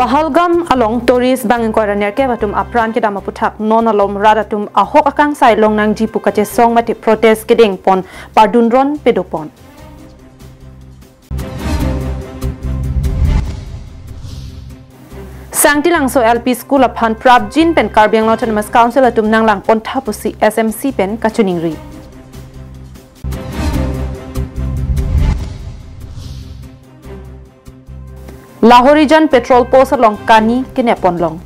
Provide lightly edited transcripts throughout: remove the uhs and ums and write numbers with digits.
Pahalgam along tourist bangin koraner ke batum apran ke dama puthak non alom radatum ahok akang sai long nang jipu kache song mati protest keding pon pardunron pedopon. Sangtilang so LP School aphan Prabjin pen Karbiang Autonomous Council atum nang lang pon thapusi SMC pen kachuningri. Lahorijan petrol post along Kani kinepon long.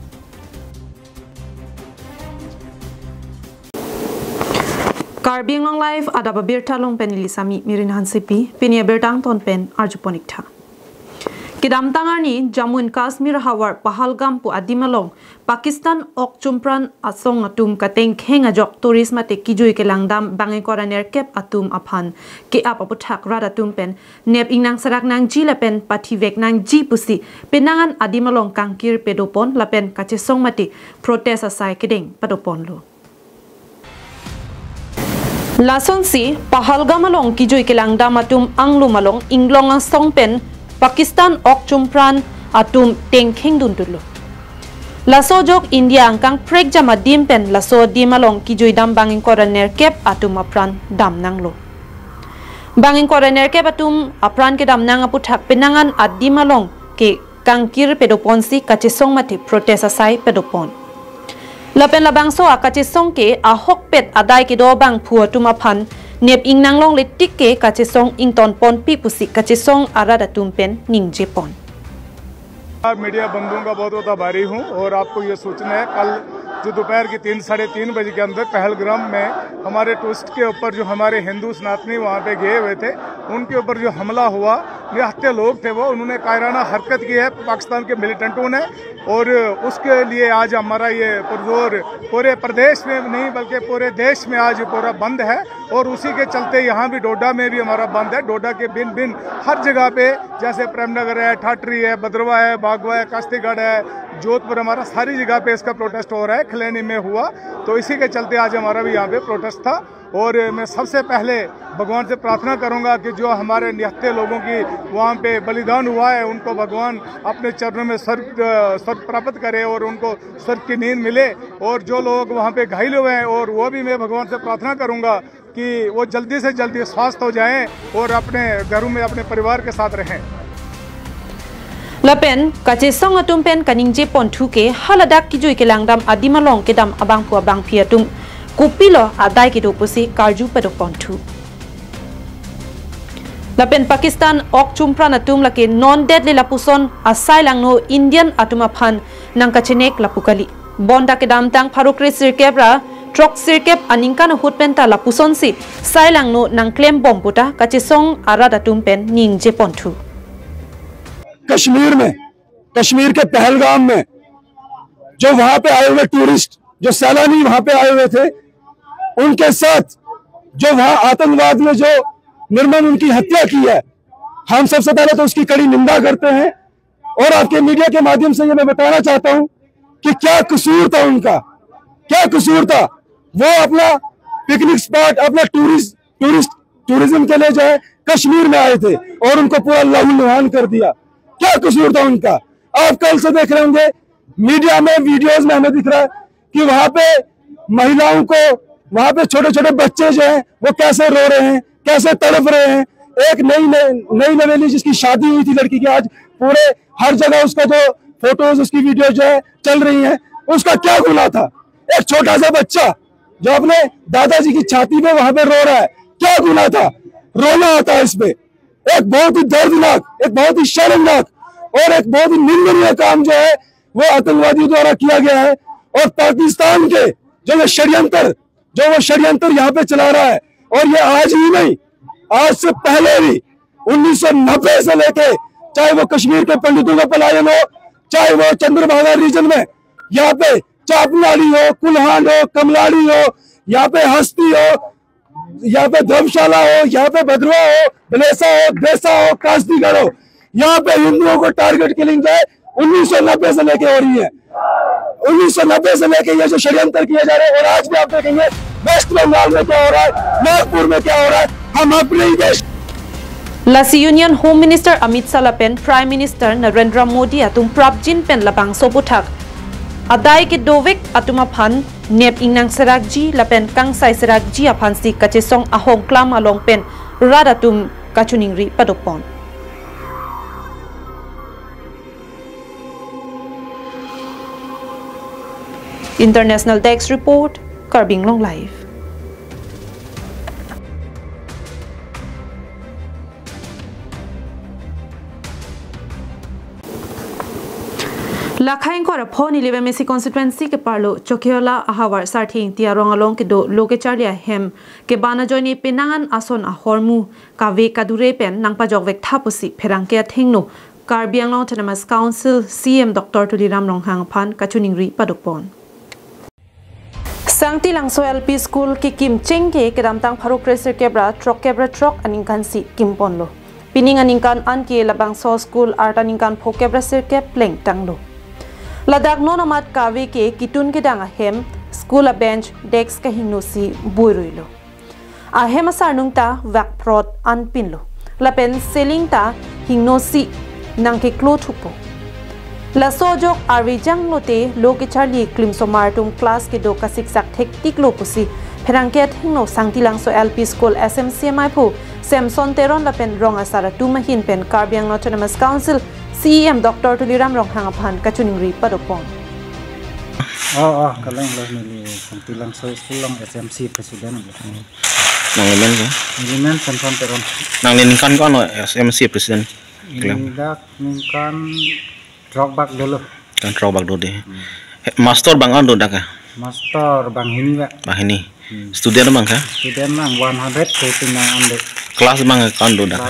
Karbiang long live ada babirta long pen ilisami mirin hansipi pinia bertang ton pen arjuponik tha. Kidam tangani Jammu and Kashmir hawar Pahalgam pu adimalong Pakistan ok chumpran asong atum kateng khenga jok tourism te kijui ke langdam bangai koraner kep atum aphan ke ap aputhak radatum pen nep ingnang sarak nang ji lapen pathivek nang ji pusi penangan adimalong kangkir pedopon lapen kache song mati protest asai kedeng padopon lo. Lason si Pahalgam along kijui ke langdam atum anglu malong inglong ang song pen Pakistan ok chumpran atum tengkheng dun tulo. Laso jok India angkang prek jama dim pen laso dim along kijui dam bangin koraner kep atum apran dam nang lo. Bangin koraner kep atum apran ke dam nang aputhak penangan adim along ke kangkir pedoponsi kachesong mati protest asai pedopon. Lapen labangso akachesong ke ahok pet adai ke do bang phu atum aphan Nep ing nang long letik ke kachesong ing ton pon pipusi kachesong arada tumpen ning जेपन मीडिया बंधुओं का बहुत बहुत आभारी हूं और आपको ये सूचना है कल जो दोपहर की 3-3:30 बजे के अंदर पहलगाम में हमारे टूरिस्ट के ऊपर जो हमारे हिंदू सनातनी वहां पे गए हुए थे उनके ऊपर जो हमला हुआ निहत्थे लोग थे वो उन्होंने कायराना हरकत की है पाकिस्तान के मिलिटेंटों ने और उसके लिए आज हमारा ये पुरजोर पूरे प्रदेश में नहीं बल्कि पूरे देश में आज पूरा बंद है और उसी के चलते यहाँ भी डोडा में भी हमारा बंद है। डोडा के बिन बिन हर जगह पे जैसे प्रेमनगर है, ठाठरी है, भद्रवा है, बागवा है, कास्तीगढ़ है, जोधपुर, हमारा सारी जगह पे इसका प्रोटेस्ट हो रहा है। खलैनी में हुआ तो इसी के चलते आज हमारा भी यहाँ पे प्रोटेस्ट था और मैं सबसे पहले भगवान से प्रार्थना करूंगा कि जो हमारे निहत्थे लोगों की वहाँ पे बलिदान हुआ है उनको भगवान अपने चरणों में स्वर्ग प्राप्त करे और उनको स्वर्ग की नींद मिले और जो लोग वहाँ पे घायल हुए हैं और वो भी मैं भगवान से प्रार्थना करूंगा कि वो जल्दी से जल्दी स्वस्थ हो जाएं और अपने घरों में अपने परिवार के साथ रहें। Lapen kachesong atum pen kaningje pontu ke haladak kijui ke langdam adimalong ke dam abang pu abang piatum kupilo adai ke dopusi karju pedo pontu. Lapen Pakistan ok chumpran atum lake non deadly lapuson asai langno Indian atum aphan nang kachenek lapukali. Bonda ke dam tang farukri sirkebra trok sirkep aningkan hutpenta lapuson si sai langno nang claim bombuta kachesong arad atum pen ningje pontu. Kashmir में, कश्मीर के पहलगाम में जो वहां पे आए हुए टूरिस्ट, जो सैलानी वहां पे आए हुए थे, उनके साथ जो वहां आतंकवाद में जो निर्मम उनकी हत्या की है, हम सबसे पहले तो उसकी कड़ी निंदा करते हैं और आपके मीडिया के माध्यम से ये मैं बताना चाहता हूं कि क्या कसूर था उनका, क्या कसूर था। वो अपना पिकनिक स्पॉट, अपना टूरिज्म के लिए जो है कश्मीर में आए थे और उनको पूरा लहूलुहान कर दिया। क्या कसूर था उनका। आप कल से देख रहे होंगे मीडिया में, वीडियोस में हमें दिख रहा है कि वहां पे महिलाओं को, वहां पे छोटे छोटे बच्चे जो हैं वो कैसे रो रहे हैं, कैसे तड़प रहे हैं। एक नई नवेली जिसकी शादी हुई थी लड़की की, आज पूरे हर जगह उसका जो फोटोज, उसकी वीडियो जो है चल रही है, उसका क्या गुनाह था। एक छोटा सा बच्चा जो अपने दादाजी की छाती पे वहां पे रो रहा है, क्या गुनाह था। रोना आता है इस पे। एक बहुत ही दर्दनाक, एक बहुत ही शर्मनाक और एक बहुत ही निंदनीय काम जो है वो आतंकवादियों द्वारा किया गया है। और पाकिस्तान के जो वो षड्यंत्र यहाँ पे चला रहा है और ये आज ही नहीं, आज से पहले भी 1990 से लेके, चाहे वो कश्मीर के पंडितों का पलायन हो, चाहे वो चंद्रभागा रीजन में यहाँ पे चापनाड़ी हो, कुल्हान हो, कमलाड़ी हो, यहाँ पे हस्ती हो, यहाँ पे धर्मशाला हो, यहाँ पे भद्रवा हो, बलेसा हो, देसा हो, कास्तीगढ़ हो, यहाँ पे हिंदुओं को टारगेट किलिंग जो है 1990 से लेके हो रही है। 1990 से लेके ये जो षड्यंत्र किए जा रहे हैं और आज भी आप देखेंगे वेस्ट बंगाल में क्या हो रहा है, नागपुर में क्या हो रहा है, हम अपने ही देश Lasi Union Home Minister Amit Salapen Prime Minister Narendra Modi atum prabjin pen labang soputhak adai ke dovek atuma phan nep ingnang serakji lapen kang sai serakji aphan si kachesong ahong klam along pen radatum kachuningri padopon. International Desk Report, Karbing Long Live. Lakhain ko rapon ilive Messi constituency ke parlo Chokiola ahawar sarthing tiarong along ke do loke charlia hem ke bana joini penangan ason a hormu ka ve kadure pen nangpa jogvek thapusi pherangke thingno Karbiang Long Autonomous Council CM Dr. Tuliram Ronghang Phan Kachuningri Padopon. Sangti Langso LP School ki Kim Cheng ke kedamtang Pharuk Reser Kebra Trok aningkan si Kimpon lo. Pining aningkan an ke labang so school art aningkan Phok Kebra Sir Kep Pleng Tanglo. Ladak no namat kawe ke kitun ke dang ahem school a bench desk ka hingno si buiruilo. Ahem asar nungta vak prot an pinlo. Lapen seling ta hingno si nang ke klo thupo. La sojok arijang lote loke charli klim somartum class ke do ka siksak thektik lo pusi pherangke thingno sangti langso LP school SMCMI phu Samson Teron lapen rong asara tumahin pen Karbiang Autonomous Council CM Dr. Tuliram Ronghang Phan Kachuningri Padopon. Kaleng lah nili sangti langso school long SMC presiden. Nang lemen ko? Lemen Samson Teron. Nang linkan ko ano SMC presiden. Dak ningkan drawback dulu. Kan drawback dulu deh. Master bang ando dak ka? Master bang ini ba? Bang ini. Student bang ka? Student bang 100 ande. Kelas bang ando dak.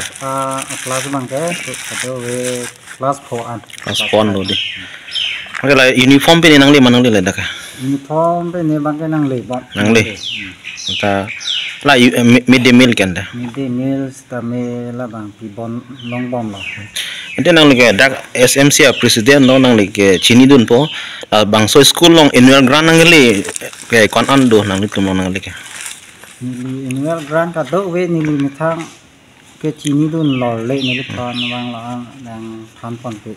Kelas bang ke atau we kelas 4 an. Kelas 4 dulu deh. Oke lah uniform pe nang le manang le dak ka? Uniform pe ne bang ke nang le ba? Nang le. Kita lah midday meal kan dah. Midday meal tame lah bang pibon long bom lah. Ente nang le dak SMC presiden no nang le ke chini dun po bang so school long annual grant nang le ke kon ando nang le tum nang le ke. Nili annual grant ka do we nili mithang ke chini dun lo le nili phan bang la nang phan pon ke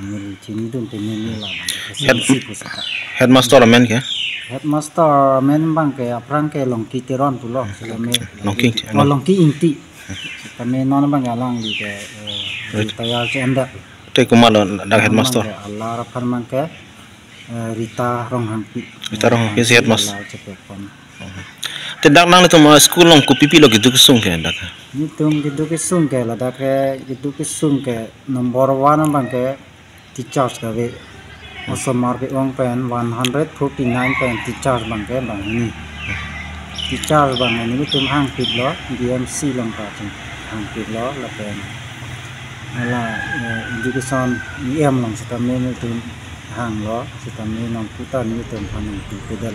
nili chini dun te nili la SMC pusaka. Headmaster men ke? Headmaster men bang ke aprang ke long ki teron pulo selame long ki inti kami non bang alang di ke tayar cenda te kumal dak headmaster Allah rapan bang ke Rita Ronghang pi si headmaster te dak nang tu school long ku pipi lo gitu kesung ke dak ni tum gitu kesung ke la dak gitu kesung ke number 1 bang ke teachers ka we Osomar ke ong pen 149 pen teachers bang ke bang ini teachers bang ini tum hang pit lo DMC long ka hang pit lo la pen ala education EM long setame ni tum hang lo setame nong puta ni tum hanin pi pedal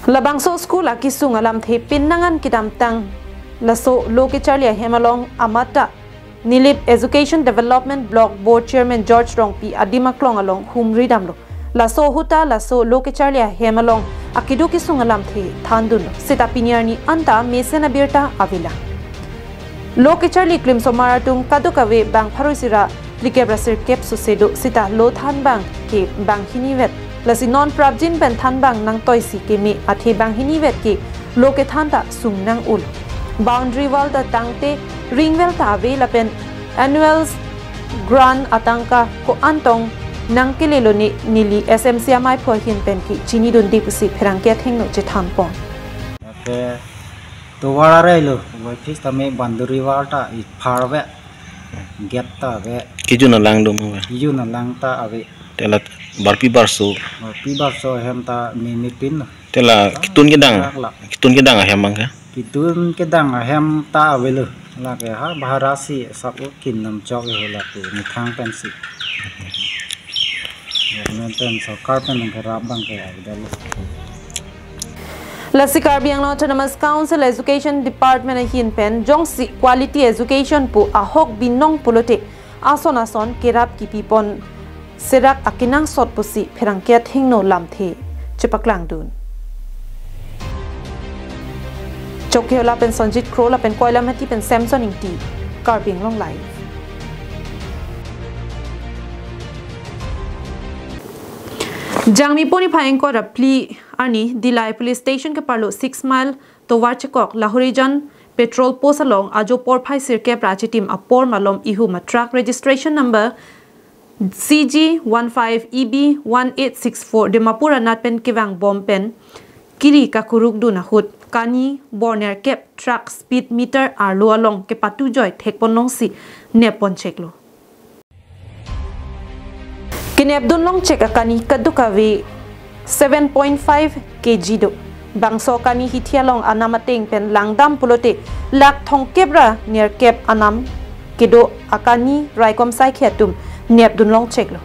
Labangso school akisung alam the pinangan kidamtang laso loke charlia hemalong amata Nilip Education Development Block Board Chairman George Rongpi Adimaklong along Humri Damlo Laso Huta Laso Loke Charlia Hemalong Akiduki Sungalam The Thandun Sita Pinyarni Anta Mesena Birta Avila Loke Charlie Klim Somaratum Kadukawe Bang Parusira Likebra Sir Kep Susedo Sita Lo Than Bang Ke Bang Hinivet Lasi Non Prabjin Ben Than Bang Nang Toisi Ke Me Athe Bang Hinivet Ke Loke Thanta Sung Nang Ul Boundary wall da tangte ringwell ta ave lapen annuals grant atangka ko antong nang kilelo ni nili SMCMI pho hin pen ki chini dun dipusi pherangke thengno che thampon ke to wara re lo wai fis tame boundary wall ta I pharwe get ta ve kijuna lang dum ho kijuna lang ta ave telat barpi barso hem ta mi pin tela kitun ke dang hem mang ka kitun ke dang hem ta velu la ke ha bharasi sab kin nam chok ho la ku ni thang pen si men pen so carpen ng rabang ke dal Lasi Karbiang Autonomous Council Education Department hin pen jongsi quality education pu ahok binong pulote ason kerap ki pipon serak akinang sot pusi pherangke thingno lamthe chepaklang dun Chokheola pen Sanjit Krola pen Koila Mati pen Samson Ingti Karbing Long Live. Jangmi poni phayeng ko rapli ani Dilai police station ke parlo 6 mile to warchekok Lahorijan petrol post along ajo por phai sirke prachi team apor malom ihu ma truck registration number CG15EB1864 Dimapura natpen kewang bompen kiri kakuruk du nahut kani borner kep truck speed meter arlo along ke patu joy thekpon nongsi nepon cheklo kini abdun long check akani kadukawi 7.5 kg do bangso kani hithialong anamateng pen langdam pulote lak thong kebra near kep anam kedo akani raikom sai khetum nep dun long check lo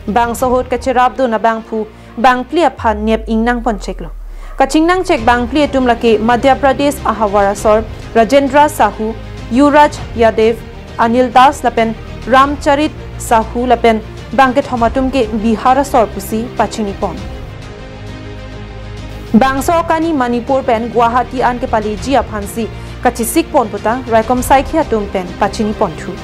bangso hot ka cherab do na bangphu bangplia phan nep ingnang pon check lo kachingnang check bangplia tum laki Madhya Pradesh ahawara sor Rajendra Sahu Yuraj Yadev Anil Das lapen Ramcharit Sahu lapen Bangket homatum ke Bihar sor pusi pachini pon bangso kani Manipur pen Guwahati an ke pali ji aphansi kachisik pon puta raikom sai khiatum pen pachini pon thu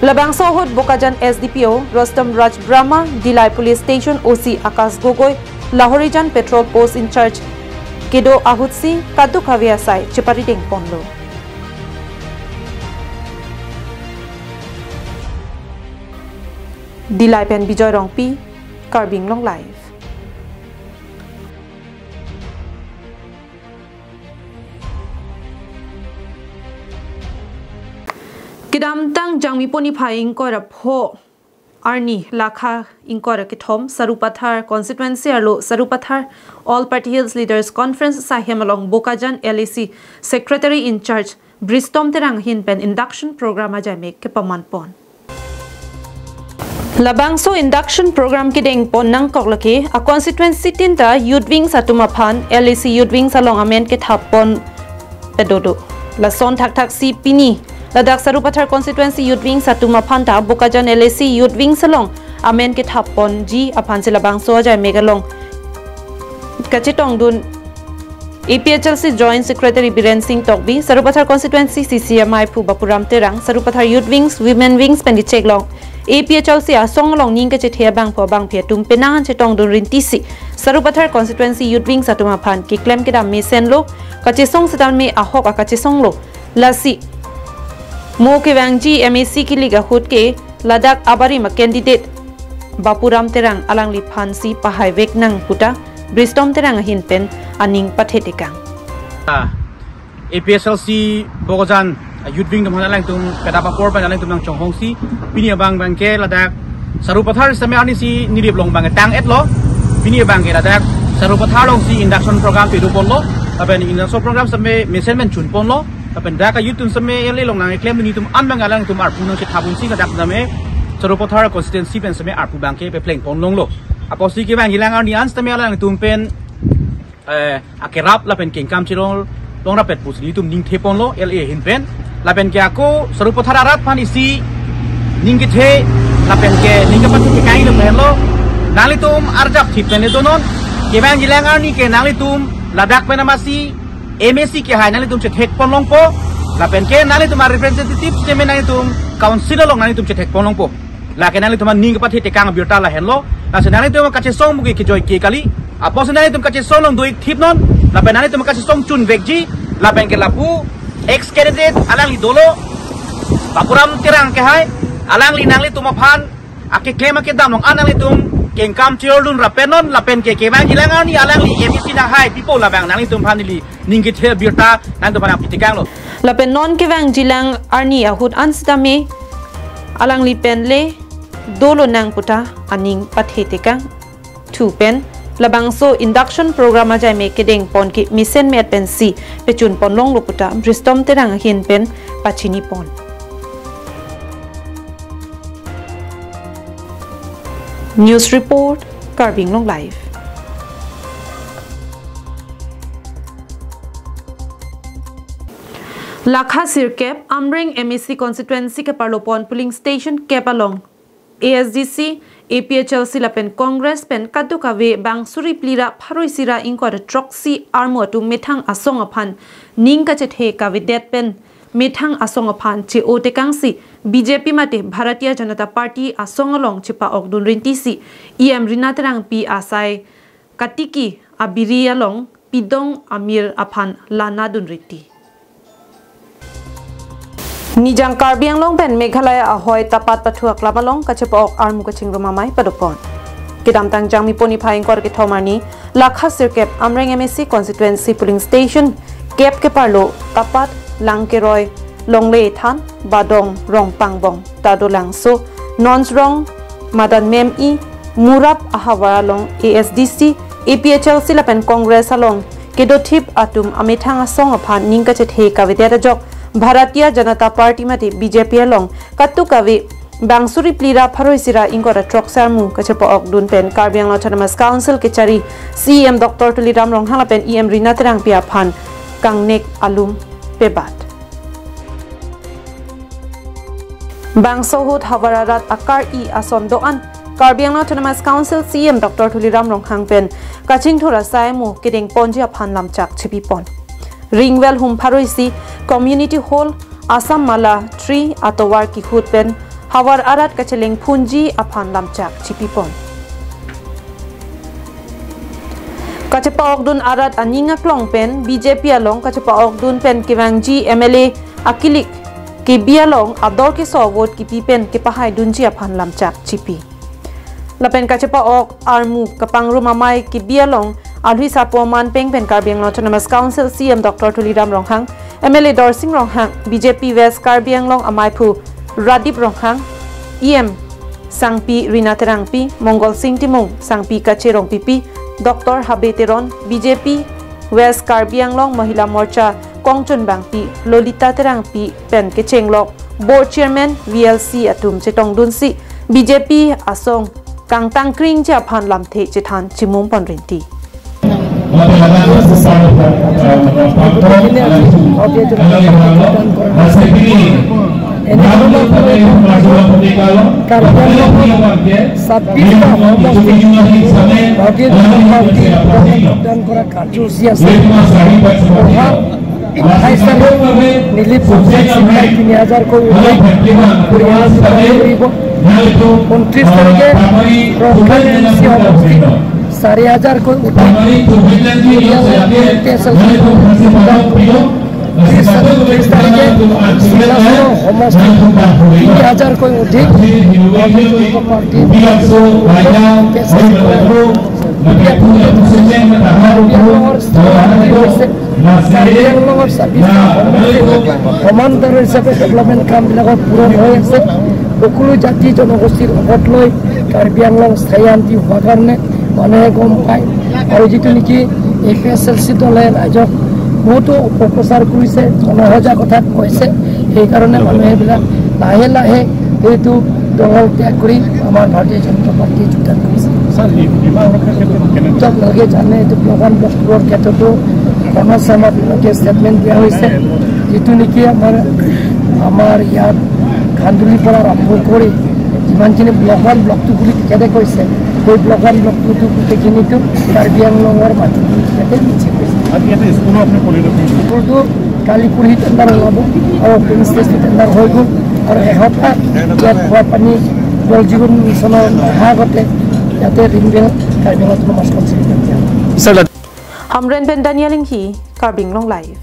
labangso hot Bokajan SDPO Rostam Raj Brahma Dilai police station OC Akash Gogoi Lahorijan petrol post in charge kedo ahutsi kadu khavia sai chepari ding ponlo Dilai pen Bijoy Rongpi Karbing Long Live. Kidam tang jangmi poni phaying ko rapho arni lakha inkora kithom Sarupathar constituency arlo Sarupathar All Party Hills Leaders Conference sahem along Bokajan LAC Secretary in Charge Bristom Terang hin pen induction program ajame ke paman pon Labangso induction program ki deng pon nang koklake a constituency tinta youth wing satuma phan LAC youth wing salong amen ke thapon pedodo la son thak thak si pini Ladakh Sarupathar constituency youth wing satuma phan ta Bokajan LAC youth wing salong amen ke thapon ji aphan se labangso ajai megalong kachitong dun APHLC Joint Secretary Biren Singh Tokbi Sarupathar constituency CCMI Phu Bapuram Terang Sarupathar youth wings women wings pendi cheklong APHLC asong long ning ke chethia bang pho bang phia tum penang chetong dun rinti si Sarupathar constituency youth wing satuma phan ki claim ke da mesen lo kachesong sedan me ahok akachesong lo lasi mo ke wangji MAC ki liga hut ke Ladakh abari ma candidate Bapuram Terang alang li phansi pahai vek nang puta Bristom Terang hin pen aning pathetikang APHLC Bokajan youth wing dum halang tum pedapa por pa halang tum nang chonghong si pinia bang bang ke Ladakh Sarupathar same ani si nirip long bang tang et lo pinia bang ke Ladakh Sarupathar long si induction program pe du pon lo aben induction program same measurement chun pon lo aben daka youth tum same ele long nang claim ni tum an bang alang tum ar punong che thabun si Ladakh same Sarupathar constituency pen same ar pu bang ke pe pleng pon long lo aposi ke bang hilang ani an same alang tum pen akerap la pen kengkam chirol long ra pet pusli tum ning thepon lo LA hin pen la pen ke ako Sarupathar arat pan isi ning ke the la pen ke ning ke patu ke kai lo pen lo nali tum arjap thip pen le donon ke bang hilang ani ke nali tum Ladakh pen amasi MAC ke hai nali tum che thek pon long po la pen ke nali tum representative te men nali tum councilor long nali tum che thek pon long po la ke nali tum ning ke pati te kang birta la hen lo la se nali tum ka che song mu ke joy ke kali apos nali tum ka che song long doi thip non la pen nali tum ka che song chun vekji la pen ke lapu ex candidate alang li dolo Bapuram Terang ke hai alang li nang li tum aphan ake claim ake dam long anang li tum kengkam children rapenon la pen ke bang hilang ani alang li MPC na hai people la bang nang li tum phan li ning ke the birta nan to bang pitikang lo la pen non ke bang jilang arni ahut anstame alang li pen le dolo nang puta aning pathetikang thu pen labangso induction program ajai me kedeng pon ki mission met pen si pechun pon long loputa Bristom Terang hin pen pachini pon news report Karbing Long Live Lakha Sirkep Amreng MAC constituency ke Parlopon polling station Kepalong ASDC APHL silapen Congress pen kadukawe bangsuri plira pharoisira inkor troxy armo tu methang asong aphan ningka chethe kavidet pen methang asong aphan che otekangsi BJP mate Bharatiya Janata Party asong along chipa okdun rinti si EM Rinatrang P asai katiki abiri along pidong amir aphan lana dun riti Nijang Karbiang long pen Meghalaya ahoy tapat pathuak lamalong kachepok armu kaching rumamai padopon kidam tang jangmi poni phaing kor ke thomani lakha sirkep amreng MSC constituency polling station kep ke parlo tapat langkeroy longle than badong rong pangbong tadolang so nonsrong madan mem I murap ahawara long ASDC APHL silapen congress along kedothip atum amethang asong aphan ningka chethe kavidera jok Bharatiya Janata Party mate BJP along katukawi bangsuri plira pharoisira ingora troxarmu kachepo okdun pen Karbiang Autonomous Council ke chari CM Dr. Tuliram Ronghang pen EM Rinatrang pia phan kangnek alum pebat bangsohut havararat akar I asom doan Karbiang Autonomous Council CM Dr. Tuliram Ronghang pen kaching thora saimu kedeng ponji aphan lamchak chipi pon Ringwell hum pharoisi community hall Assam Mala tree atowar ki khutpen hawar arat kacheleng phunji aphan lamchak chipipon kachepa okdun arat aninga klongpen BJP along kachepa okdun pen kiwangji MLA akilik ki bialong ador ki sawot ki pipen ki pahai dunji aphan lamchak chipi lapen kachepa ok armu kapangru mamai ki bialong Alhui Sapoman Peng Pen Karbiang Autonomous Council CM Dr. Tuliram Ronghang MLA Dorsing Ronghang BJP West Karbiang Long Amaipu Radip Ronghang EM Sangpi Rinatrang Pi Mongol Singh Timung Sangpi Kacherong Pipi Dr. Habeteron BJP West Karbiang Long Mahila Morcha Kongchun Bangpi Lolita Terang Pi Pen Kechenglok Board Chairman VLC Atum Chetong Dunsi BJP Asong Kang Tang Kring Cha Phan Lamthe Chethan Chimung Ponrinti सारे हजार को हजार कोई अधिक সমান দৰৰ হিচাপে ডেভেলপমেণ্ট কামবিলাকত পূৰণ হৈ আছে সকলো জাতি জনগোষ্ঠীৰ লগত লৈ কাৰ্বি আংলং স্থায়ী শান্তি হোৱাৰ কাৰণে মানুহে গম পায় আৰু যিটো নেকি APHLC দলে ৰাইজক বহুতো অপপ্ৰচাৰ কৰিছে জনসজাগতাত কৈছে সেইকাৰণে মানুহে এইবিলাক লাহে লাহে এইটো দল ত্যাগ কৰি আমাৰ ভাৰতীয় জনতা পাৰ্টি যোগদান কৰিছে লগে জানে এইটো ব্লগান ব্লকবোৰৰ ক্ষেত্ৰতো কৰ্ণৰ শৰ্মা বিভাগে ষ্টেটমেণ্ট দিয়া হৈছে যিটো নেকি আমাৰ ইয়াত খান্দুলিৰ পৰা আৰম্ভ কৰি যিমানখিনি ব্লগান ব্লকটো বুলি তেখেতে কৈছে সেই ব্লগান ব্লকটো গোটেইখিনিতো কাৰ্বি আংলঙৰ মাটি তেখেতে নিশ্চিত কৰিছে স্কুলটো কালি পৰহি টেণ্ডাৰ ওলাব আৰু অপেন ষ্টেজটো টেণ্ডাৰ হৈ গ'ল আৰু এসপ্তাহ ইয়াত খোৱা পানী জল জীৱন মিছনৰ অহাৰ আগতে ইয়াতে ৰিংবেল Karbi Anglong autonomous council Hamren Ben Daniel Hi Karbi Anglong Live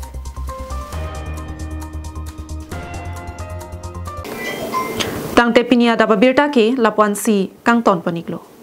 Tang te pinia da babirta ke lapuan si kang ton paniklo